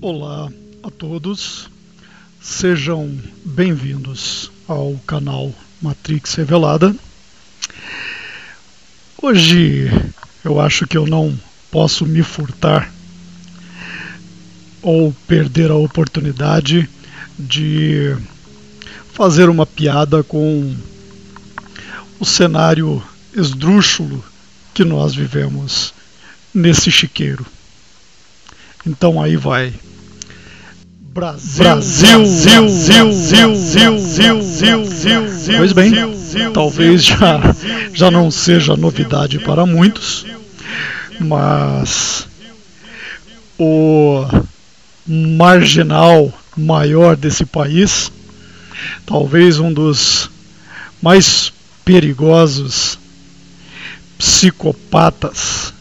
Olá a todos, sejam bem-vindos ao canal Matrix Revelada. Hoje eu acho que eu não posso me furtar ou perder a oportunidade de fazer uma piada com o cenário esdrúxulo que nós vivemos nesse chiqueiro. Então aí vai. Brasil. Pois bem, talvez já não seja novidade para muitos, mas o marginal maior desse país, talvez um dos mais perigosos psicopatas,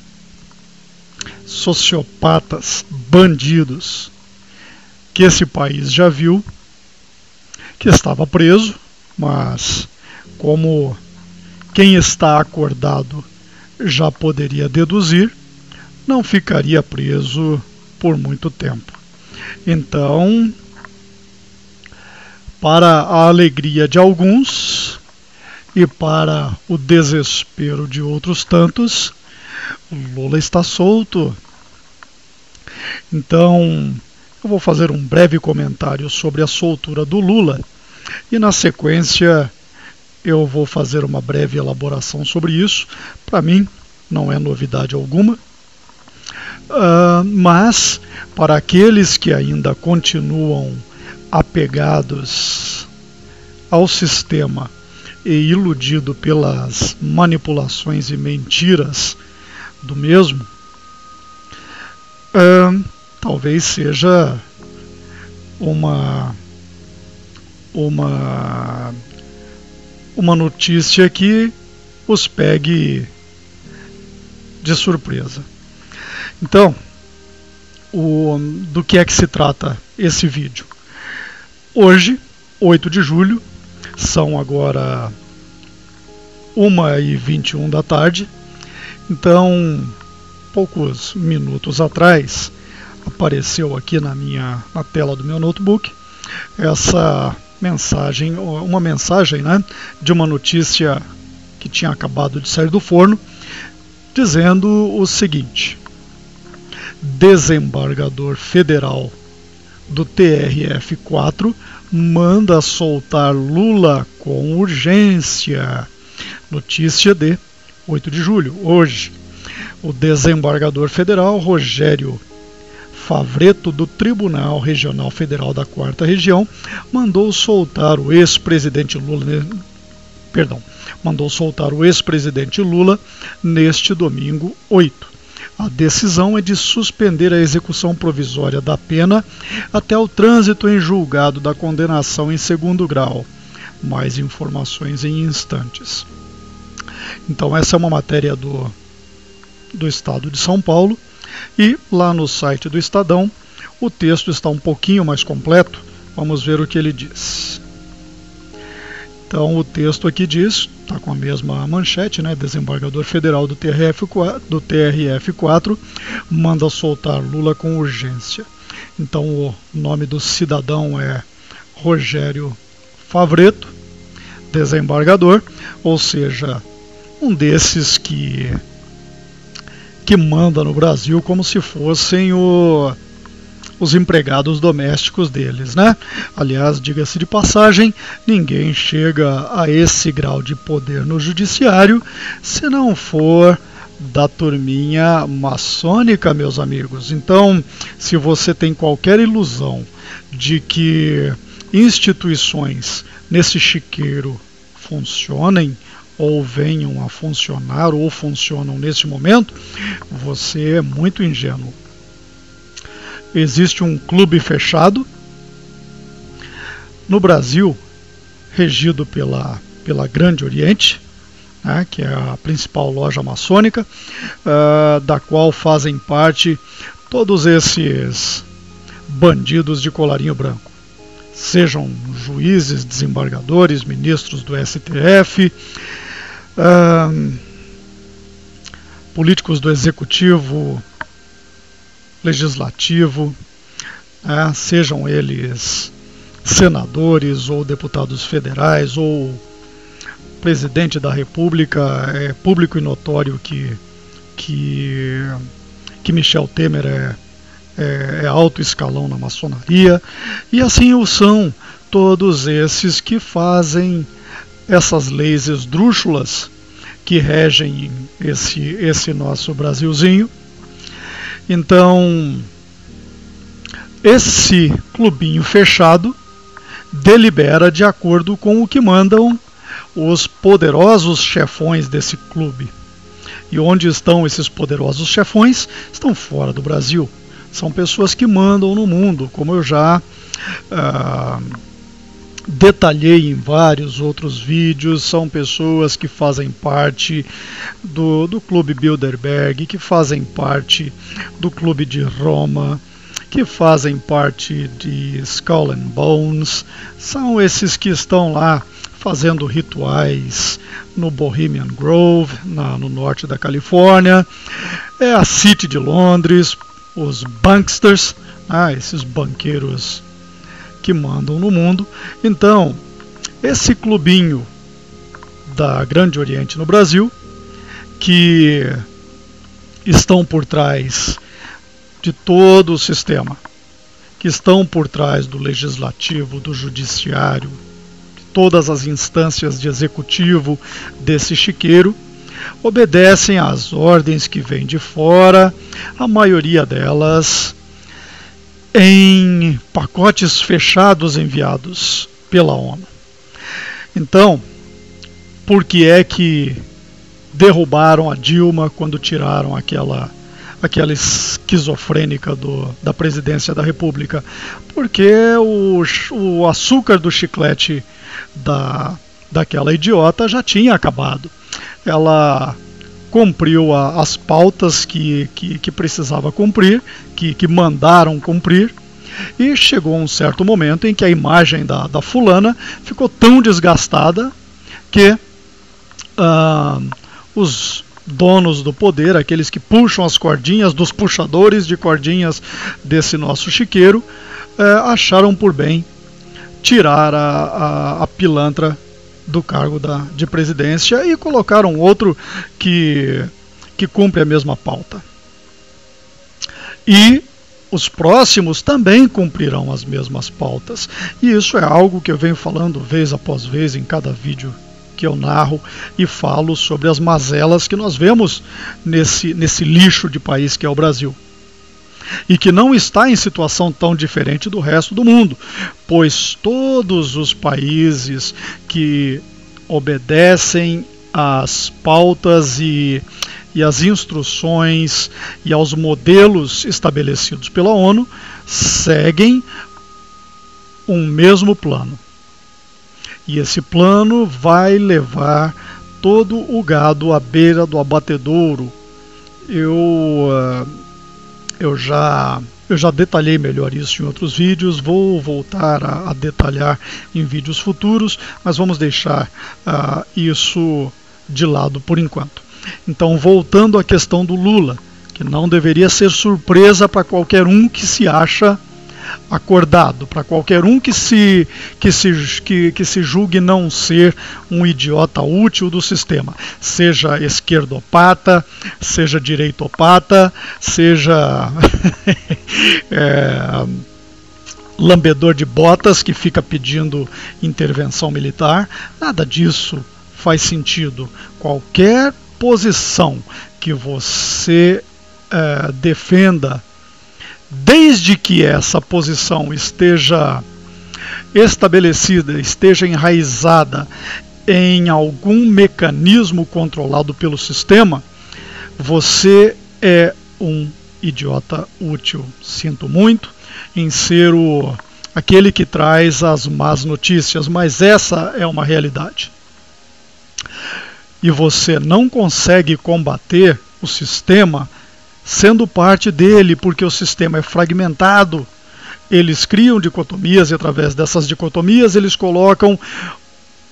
sociopatas, bandidos que esse país já viu, que estava preso, mas como quem está acordado já poderia deduzir, não ficaria preso por muito tempo. Então, para a alegria de alguns e para o desespero de outros tantos, Lula está solto. Então, eu vou fazer um breve comentário sobre a soltura do Lula e, na sequência, eu vou fazer uma breve elaboração sobre isso. Para mim, não é novidade alguma, mas para aqueles que ainda continuam apegados ao sistema e iludido pelas manipulações e mentiras do mesmo, talvez seja uma notícia que os pegue de surpresa. Então, do que é que se trata esse vídeo? Hoje, 8 de julho, são agora 1h21 da tarde, então poucos minutos atrás apareceu aqui na tela do meu notebook essa mensagem, uma mensagem, né, de uma notícia que tinha acabado de sair do forno, dizendo o seguinte: desembargador federal do TRF4 manda soltar Lula com urgência. Notícia de 8 de julho, hoje. O desembargador federal Rogério Favretto, do Tribunal Regional Federal da 4ª Região, mandou soltar o ex-presidente Lula neste domingo 8. A decisão é de suspender a execução provisória da pena até o trânsito em julgado da condenação em 2º grau. Mais informações em instantes. Então essa é uma matéria do Estado de São Paulo, e lá no site do Estadão o texto está um pouquinho mais completo. Vamos ver o que ele diz. Então o texto aqui diz, está com a mesma manchete, né? Desembargador federal do TRF4 manda soltar Lula com urgência. Então o nome do cidadão é Rogério Favretto, desembargador, ou seja, um desses que manda no Brasil como se fossem os empregados domésticos deles, né? Aliás, diga-se de passagem, ninguém chega a esse grau de poder no judiciário se não for da turminha maçônica, meus amigos. Então, se você tem qualquer ilusão de que instituições nesse chiqueiro funcionem, ou venham a funcionar, ou funcionam nesse momento, você é muito ingênuo. Existe um clube fechado no Brasil, regido pela Grande Oriente, né, que é a principal loja maçônica, da qual fazem parte todos esses bandidos de colarinho branco. Sejam juízes, desembargadores, ministros do STF, políticos do executivo, legislativo, né, sejam eles senadores ou deputados federais ou presidente da República. É público e notório que Michel Temer é alto escalão na maçonaria, e assim o são todos esses que fazem essas leis esdrúxulas que regem esse nosso Brasilzinho. Então, esse clubinho fechado delibera de acordo com o que mandam os poderosos chefões desse clube. E onde estão esses poderosos chefões? Estão fora do Brasil. São pessoas que mandam no mundo, como eu já detalhei em vários outros vídeos. São pessoas que fazem parte do Clube Bilderberg, que fazem parte do Clube de Roma, que fazem parte de Skull and Bones. São esses que estão lá fazendo rituais no Bohemian Grove, no norte da Califórnia. É a City de Londres, os banksters, esses banqueiros que mandam no mundo. Então, esse clubinho da Grande Oriente no Brasil, que estão por trás de todo o sistema, que estão por trás do legislativo, do judiciário, de todas as instâncias de executivo desse chiqueiro, obedecem às ordens que vêm de fora, a maioria delas em pacotes fechados enviados pela ONU. Então, por que é que derrubaram a Dilma quando tiraram aquela esquizofrênica da presidência da República? Porque o açúcar do chiclete daquela idiota já tinha acabado. Ela cumpriu as pautas que precisava cumprir, que mandaram cumprir, e chegou um certo momento em que a imagem da fulana ficou tão desgastada que os donos do poder, aqueles que puxam as cordinhas, dos puxadores de cordinhas desse nosso chiqueiro, acharam por bem tirar a pilantra do cargo de presidência e colocaram outro que cumpre a mesma pauta. E os próximos também cumprirão as mesmas pautas. E isso é algo que eu venho falando vez após vez em cada vídeo que eu narro e falo sobre as mazelas que nós vemos nesse lixo de país que é o Brasil. E que não está em situação tão diferente do resto do mundo, pois todos os países que obedecem às pautas e às instruções e aos modelos estabelecidos pela ONU seguem um mesmo plano. E esse plano vai levar todo o gado à beira do abatedouro. Eu já detalhei melhor isso em outros vídeos, vou voltar a detalhar em vídeos futuros, mas vamos deixar isso de lado por enquanto. Então, voltando à questão do Lula, que não deveria ser surpresa para qualquer um que se acha acordado, para qualquer um que se julgue não ser um idiota útil do sistema, seja esquerdopata, seja direitopata, seja lambedor de botas que fica pedindo intervenção militar. Nada disso faz sentido. Qualquer posição que você defenda, desde que essa posição esteja estabelecida, esteja enraizada em algum mecanismo controlado pelo sistema, você é um idiota útil. Sinto muito em ser aquele que traz as más notícias, mas essa é uma realidade. E você não consegue combater o sistema sendo parte dele, porque o sistema é fragmentado. Eles criam dicotomias e através dessas dicotomias eles colocam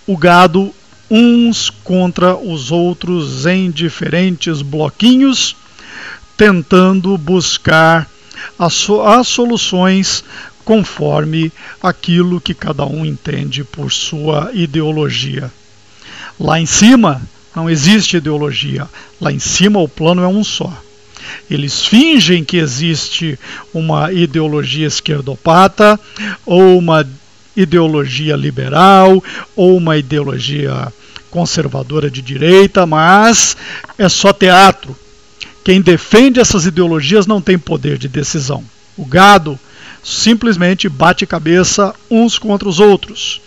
o gado uns contra os outros em diferentes bloquinhos, tentando buscar as soluções conforme aquilo que cada um entende por sua ideologia. Lá em cima não existe ideologia, lá em cima o plano é um só. Eles fingem que existe uma ideologia esquerdopata, ou uma ideologia liberal, ou uma ideologia conservadora de direita, mas é só teatro. Quem defende essas ideologias não tem poder de decisão. O gado simplesmente bate cabeça uns contra os outros,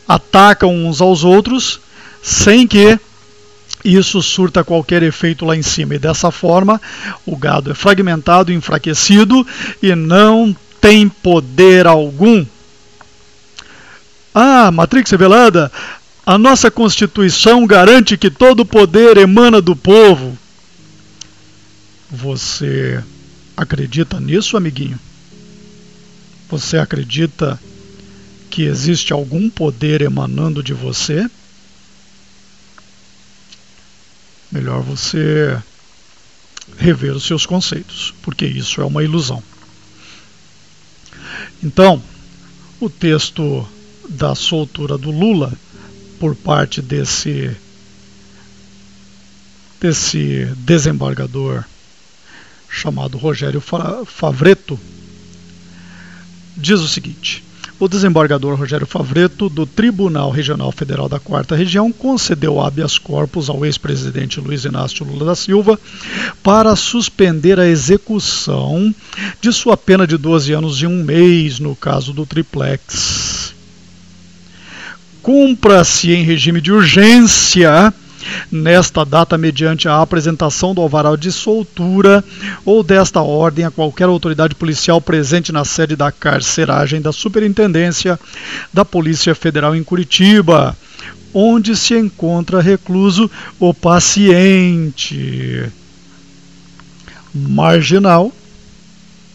atacam uns aos outros, sem que isso surta qualquer efeito lá em cima. E dessa forma, o gado é fragmentado, enfraquecido e não tem poder algum. Ah, Matrix Revelada, a nossa Constituição garante que todo poder emana do povo. Você acredita nisso, amiguinho? Você acredita que existe algum poder emanando de você? Melhor você rever os seus conceitos, porque isso é uma ilusão. Então, o texto da soltura do Lula por parte desse desembargador chamado Rogério Favretto diz o seguinte: o desembargador Rogério Favretto, do Tribunal Regional Federal da 4ª Região, concedeu habeas corpus ao ex-presidente Luiz Inácio Lula da Silva para suspender a execução de sua pena de 12 anos e 1 mês no caso do Triplex. Cumpra-se em regime de urgência nesta data, mediante a apresentação do alvará de soltura ou desta ordem a qualquer autoridade policial presente na sede da carceragem da Superintendência da Polícia Federal em Curitiba, onde se encontra recluso o paciente. Marginal,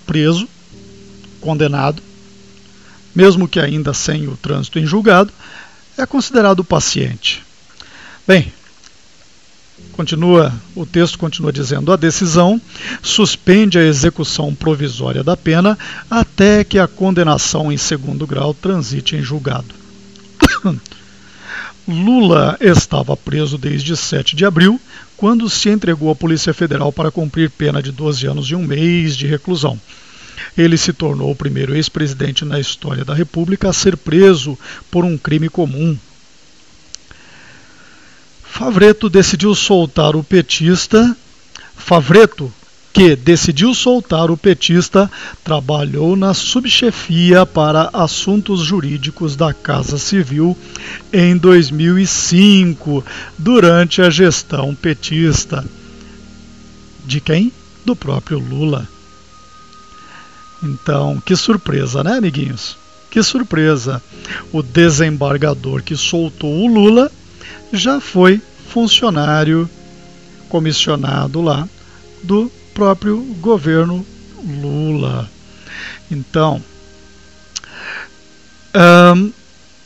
preso, condenado, mesmo que ainda sem o trânsito em julgado, é considerado paciente. Bem, o texto continua dizendo: a decisão suspende a execução provisória da pena até que a condenação em 2º grau transite em julgado. Lula estava preso desde 7 de abril, quando se entregou à Polícia Federal para cumprir pena de 12 anos e 1 mês de reclusão. Ele se tornou o primeiro ex-presidente na história da República a ser preso por um crime comum. Favretto decidiu soltar o petista. Favretto, que decidiu soltar o petista, trabalhou na subchefia para assuntos jurídicos da Casa Civil em 2005, durante a gestão petista. De quem? Do próprio Lula. Então, que surpresa, né, amiguinhos? Que surpresa! O desembargador que soltou o Lula já foi funcionário comissionado lá do próprio governo Lula. Então,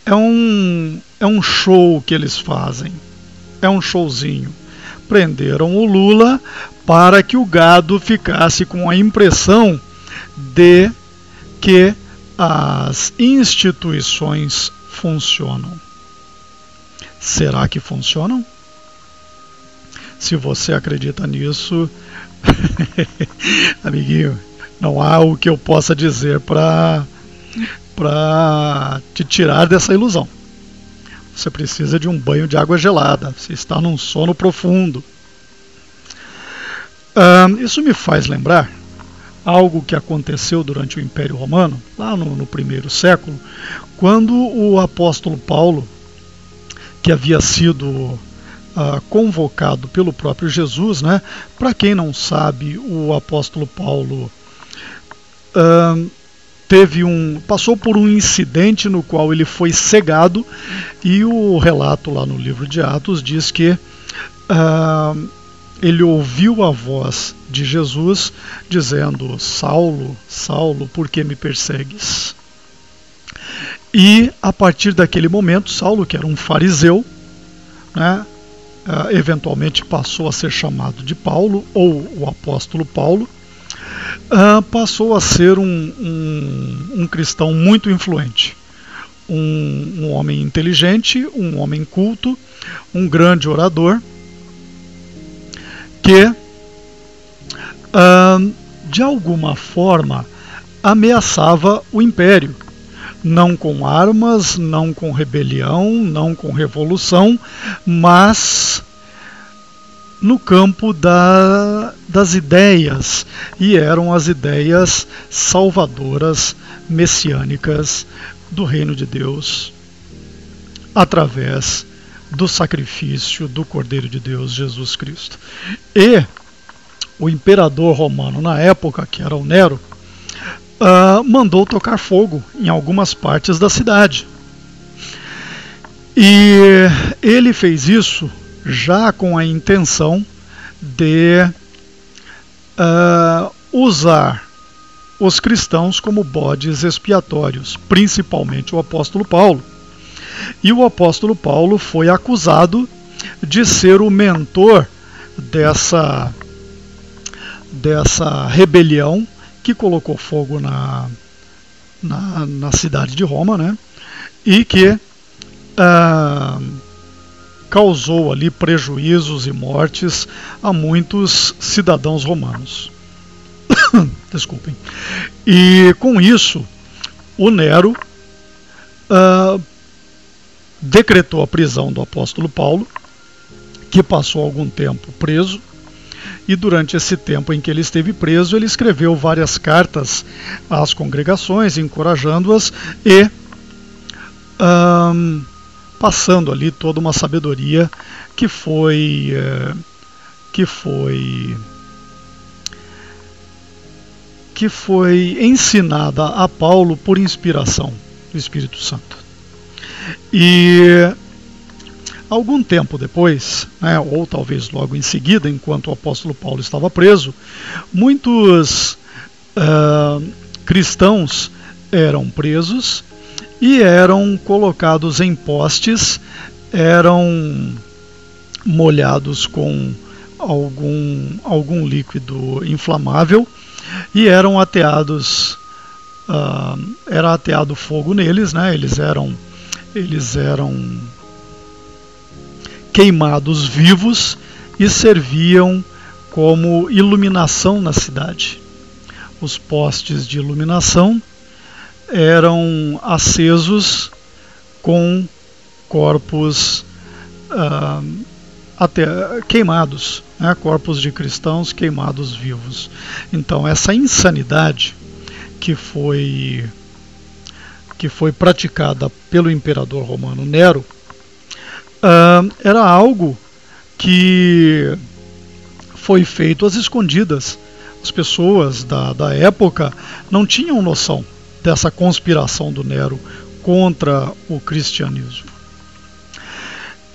é um show que eles fazem, é um showzinho. Prenderam o Lula para que o gado ficasse com a impressão de que as instituições funcionam. Será que funcionam? Se você acredita nisso, amiguinho, não há o que eu possa dizer para te tirar dessa ilusão. Você precisa de um banho de água gelada. Você está num sono profundo. Isso me faz lembrar algo que aconteceu durante o Império Romano, lá no 1º século, quando o apóstolo Paulo, que havia sido convocado pelo próprio Jesus, né? Para quem não sabe, o apóstolo Paulo passou por um incidente no qual ele foi cegado, e o relato lá no livro de Atos diz que ele ouviu a voz de Jesus dizendo: Saulo, Saulo, por que me persegues? E a partir daquele momento, Saulo, que era um fariseu, né, eventualmente passou a ser chamado de Paulo, ou o apóstolo Paulo, passou a ser um cristão muito influente, um homem inteligente, um homem culto, um grande orador, que de alguma forma ameaçava o império, não com armas, não com rebelião, não com revolução, mas no campo das ideias, e eram as ideias salvadoras, messiânicas do reino de Deus, através do sacrifício do Cordeiro de Deus, Jesus Cristo. E o imperador romano na época, que era o Nero, mandou tocar fogo em algumas partes da cidade. E ele fez isso já com a intenção de usar os cristãos como bodes expiatórios, principalmente o apóstolo Paulo. E o apóstolo Paulo foi acusado de ser o mentor dessa rebelião que colocou fogo na cidade de Roma, né? E que causou ali prejuízos e mortes a muitos cidadãos romanos. Desculpem. E com isso, o Nero decretou a prisão do apóstolo Paulo, que passou algum tempo preso. E durante esse tempo em que ele esteve preso, ele escreveu várias cartas às congregações, encorajando-as e passando ali toda uma sabedoria que foi ensinada a Paulo por inspiração do Espírito Santo. E algum tempo depois, né, ou talvez logo em seguida, enquanto o apóstolo Paulo estava preso, muitos cristãos eram presos e eram colocados em postes, eram molhados com algum líquido inflamável e eram ateados, era ateado fogo neles, né? Eles eram queimados vivos e serviam como iluminação na cidade. Os postes de iluminação eram acesos com corpos até queimados, né? Corpos de cristãos queimados vivos. Então essa insanidade que foi praticada pelo imperador romano Nero era algo que foi feito às escondidas. As pessoas da época não tinham noção dessa conspiração do Nero contra o cristianismo.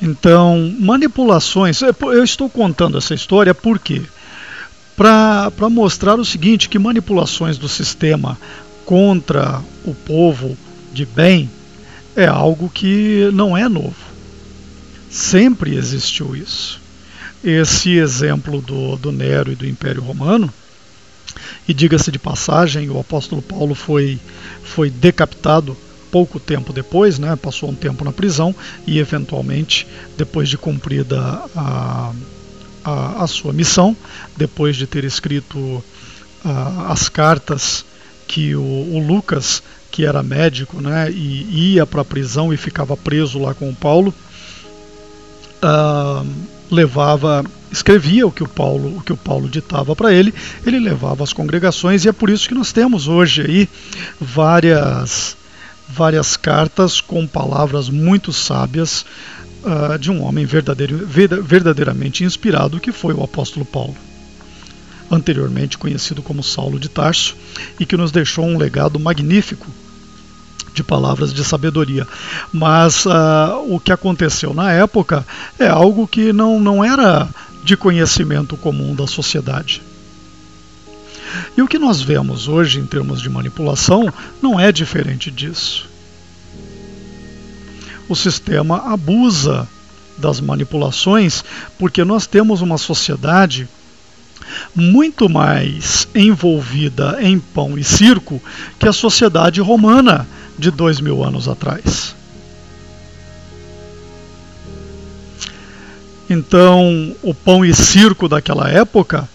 Então, manipulações. Eu estou contando essa história porque para mostrar o seguinte, que manipulações do sistema contra o povo de bem é algo que não é novo. Sempre existiu isso. Esse exemplo do Nero e do Império Romano, e diga-se de passagem, o apóstolo Paulo foi decapitado pouco tempo depois, né? Passou um tempo na prisão e eventualmente, depois de cumprida a sua missão, depois de ter escrito as cartas que o Lucas, que era médico, né, e ia para a prisão e ficava preso lá com o Paulo, escrevia o que o Paulo ditava para ele levava às congregações, e é por isso que nós temos hoje aí várias cartas com palavras muito sábias de um homem verdadeiramente inspirado, que foi o apóstolo Paulo, anteriormente conhecido como Saulo de Tarso, e que nos deixou um legado magnífico de palavras de sabedoria. Mas o que aconteceu na época é algo que não era de conhecimento comum da sociedade. E o que nós vemos hoje em termos de manipulação não é diferente disso. O sistema abusa das manipulações porque nós temos uma sociedade muito mais envolvida em pão e circo que a sociedade romana de 2000 anos atrás. Então, o pão e circo daquela época,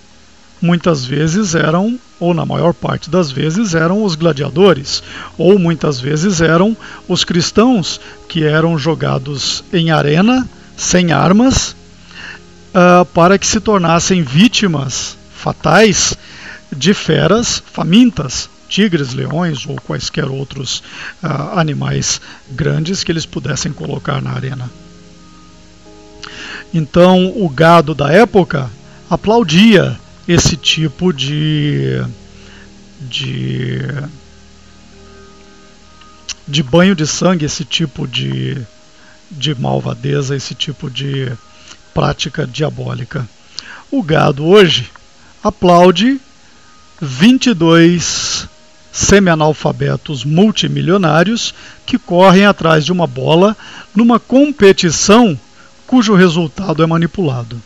muitas vezes eram, ou na maior parte das vezes, eram os gladiadores, ou muitas vezes eram os cristãos que eram jogados em arena, sem armas, para que se tornassem vítimas fatais de feras famintas, tigres, leões ou quaisquer outros animais grandes que eles pudessem colocar na arena. Então, o gado da época aplaudia esse tipo de banho de sangue, esse tipo de malvadeza, esse tipo de prática diabólica. O gado hoje aplaude 22 semi-analfabetos multimilionários que correm atrás de uma bola numa competição cujo resultado é manipulado.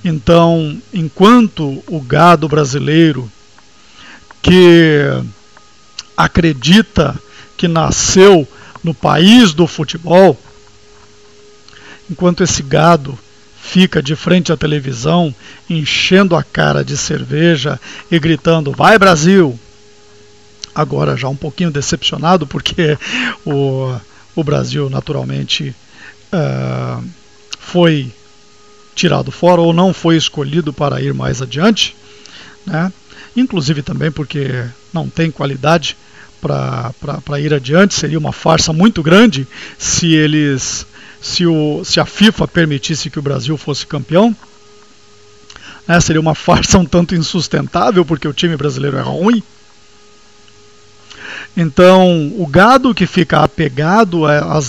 Então, enquanto o gado brasileiro, que acredita que nasceu no país do futebol, enquanto esse gado fica de frente à televisão, enchendo a cara de cerveja e gritando, vai Brasil! Agora já um pouquinho decepcionado, porque o Brasil naturalmente foi tirado fora ou não foi escolhido para ir mais adiante, né? Inclusive também porque não tem qualidade para ir adiante. Seria uma farsa muito grande se a FIFA permitisse que o Brasil fosse campeão, né? Seria uma farsa um tanto insustentável, porque o time brasileiro é ruim. Então, o gado que fica apegado a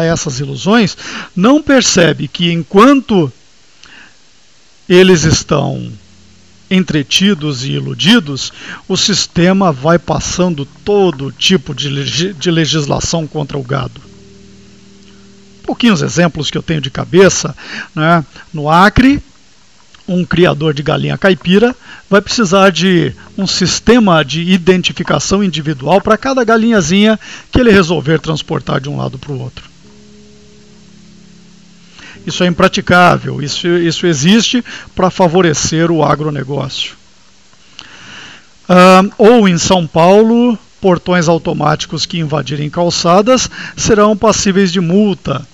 essas ilusões não percebe que enquanto eles estão entretidos e iludidos, o sistema vai passando todo tipo de legislação contra o gado. Pouquinhos exemplos que eu tenho de cabeça, né? No Acre, um criador de galinha caipira vai precisar de um sistema de identificação individual para cada galinhazinha que ele resolver transportar de um lado para o outro. Isso é impraticável, isso existe para favorecer o agronegócio. Ou em São Paulo, portões automáticos que invadirem calçadas serão passíveis de multa.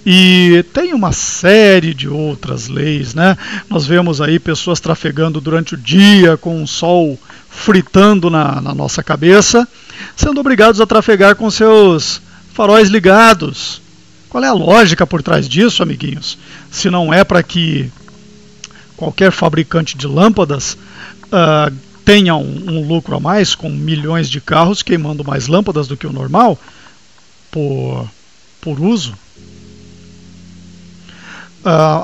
E tem uma série de outras leis, né? Nós vemos aí pessoas trafegando durante o dia com o sol fritando na nossa cabeça, sendo obrigados a trafegar com seus faróis ligados. Qual é a lógica por trás disso, amiguinhos? Se não é para que qualquer fabricante de lâmpadas tenha um lucro a mais, com milhões de carros queimando mais lâmpadas do que o normal, por uso.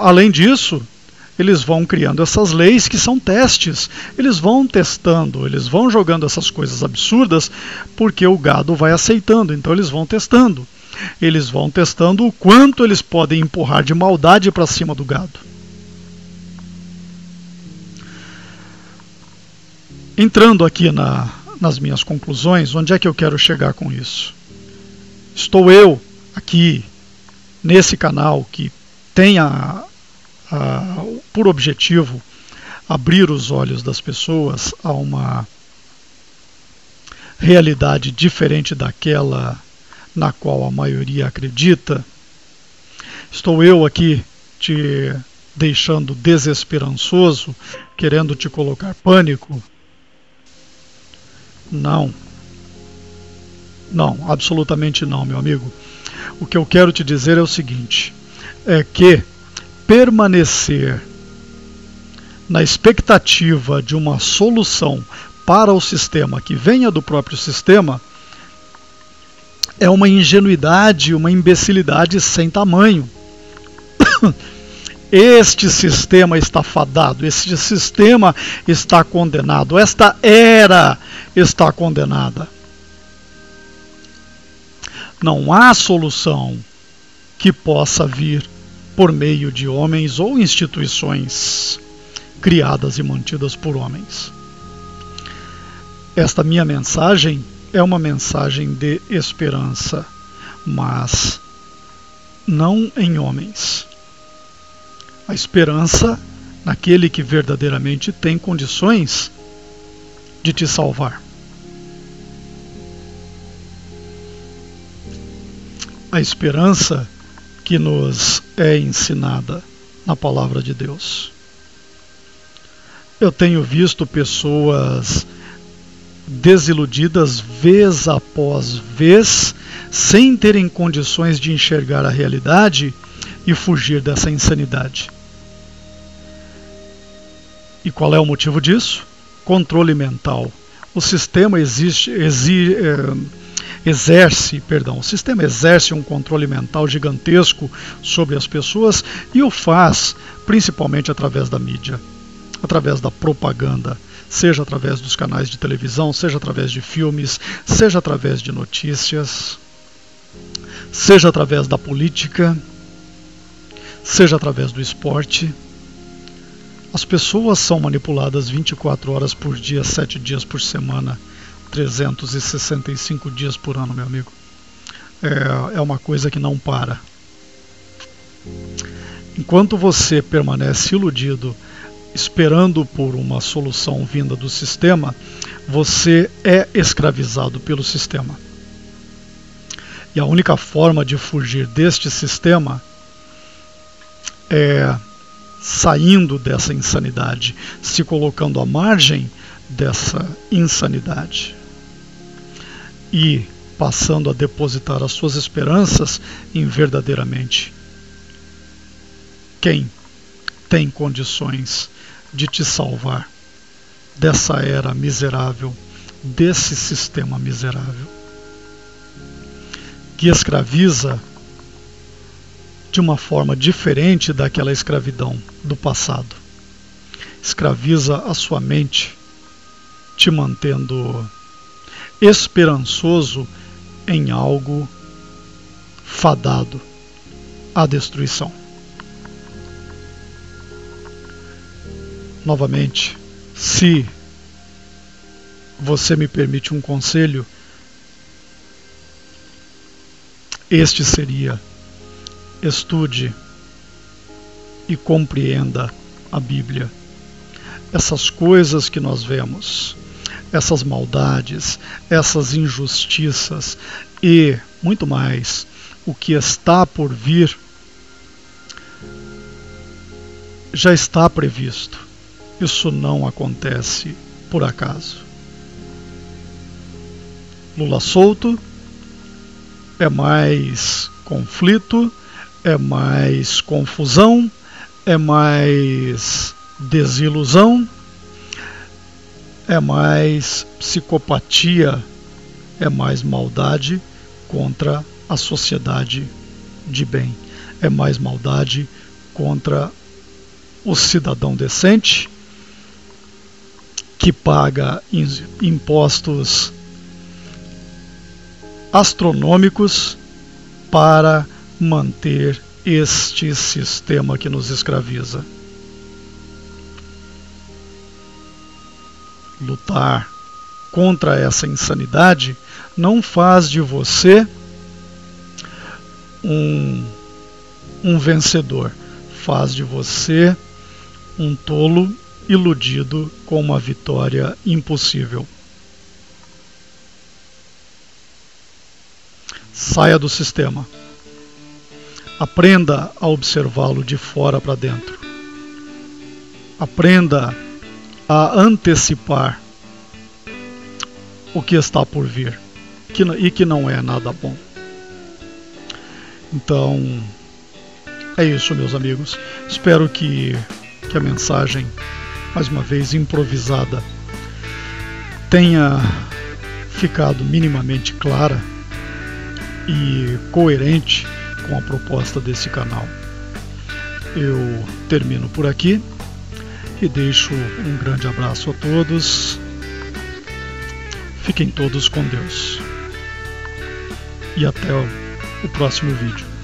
Além disso, eles vão criando essas leis que são testes. Eles vão testando, eles vão jogando essas coisas absurdas porque o gado vai aceitando. Então eles vão testando. Eles vão testando o quanto eles podem empurrar de maldade para cima do gado. Entrando aqui nas minhas conclusões, onde é que eu quero chegar com isso? Estou eu aqui nesse canal que tem por objetivo abrir os olhos das pessoas a uma realidade diferente daquela na qual a maioria acredita. Estou eu aqui te deixando desesperançoso, querendo te colocar pânico? Não. Não, absolutamente não, meu amigo. O que eu quero te dizer é o seguinte: é que permanecer na expectativa de uma solução para o sistema que venha do próprio sistema é uma ingenuidade, uma imbecilidade sem tamanho. Este sistema está fadado, este sistema está condenado, esta era está condenada. Não há solução que possa vir por meio de homens ou instituições criadas e mantidas por homens. Esta minha mensagem é uma mensagem de esperança, mas não em homens. A esperança naquele que verdadeiramente tem condições de te salvar. A esperança que nos é ensinada na palavra de Deus. Eu tenho visto pessoas desiludidas vez após vez, sem terem condições de enxergar a realidade e fugir dessa insanidade. E qual é o motivo disso? Controle mental. O sistema exerce um controle mental gigantesco sobre as pessoas e o faz principalmente através da mídia, através da propaganda, seja através dos canais de televisão, seja através de filmes, seja através de notícias, seja através da política, seja através do esporte. As pessoas são manipuladas 24 horas por dia, 7 dias por semana, 365 dias por ano, meu amigo. É uma coisa que não para. Enquanto você permanece iludido, esperando por uma solução vinda do sistema, você é escravizado pelo sistema. E a única forma de fugir deste sistema é saindo dessa insanidade, se colocando à margem dessa insanidade e passando a depositar as suas esperanças em verdadeiramente quem tem condições de te salvar dessa era miserável, desse sistema miserável, que escraviza de uma forma diferente daquela escravidão do passado. Escraviza a sua mente, te mantendo esperançoso em algo fadado à destruição. Novamente, se você me permite um conselho, este seria: estude e compreenda a Bíblia. Essas coisas que nós vemos, essas maldades, essas injustiças e muito mais, o que está por vir, já está previsto. Isso não acontece por acaso. Lula solto é mais conflito, é mais confusão, é mais desilusão, é mais psicopatia, é mais maldade contra a sociedade de bem, é mais maldade contra o cidadão decente que paga impostos astronômicos para manter este sistema que nos escraviza. Lutar contra essa insanidade não faz de você um vencedor, faz de você um tolo iludido com uma vitória impossível. Saia do sistema. Aprenda a observá-lo de fora para dentro. Aprenda a antecipar o que está por vir e que não é nada bom. Então, é isso, meus amigos. Espero que a mensagem, mais uma vez improvisada, tenha ficado minimamente clara e coerente com a proposta desse canal. Eu termino por aqui e deixo um grande abraço a todos. Fiquem todos com Deus. E até o próximo vídeo.